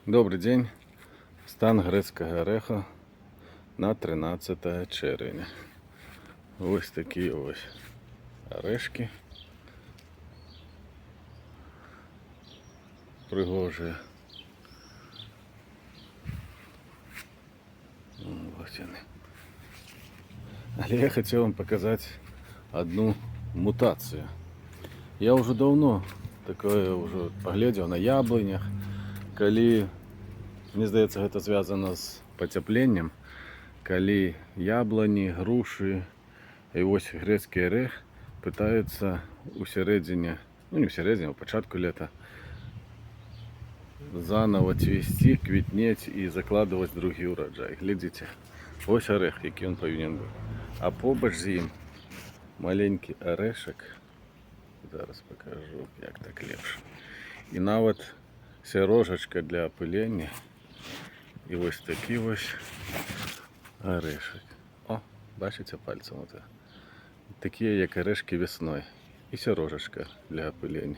Добрий день. Стан грецького ореха на 13 червня. Ось такі ось орешки. Пригожі. Ось вони. Але я хотів вам показати одну мутацію. Я уже давно такое уже поглядел на яблонях, коли, мне здається, это звязано с потеплением, коли яблони, груши і ось грецький орех питаються у середині, ну не в середині, а в початку літа заново цвісти, квітнеть і закладувати другий урожай. Глядите, ось орех, який він повинен бути. А побач з ним маленький орешек. Зараз покажу, як так ліпше. І навіть сірожечка для опилення. І ось такий ось орешек. О, бачите пальцем оце. Такі, як орешки весною. І сірожечка для опилення.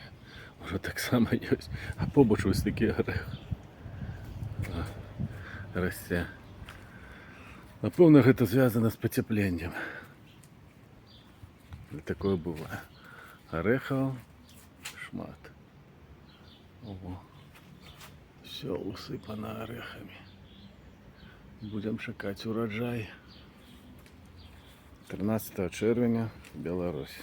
Уже так само є. А побач ось такий орех. Росте. Напевно, це зв'язано з потепленням. І таке буває. Орехов шмат. Ого. Все усыпано орехами. Будем чекати урожай. 13 червня, Білорусь.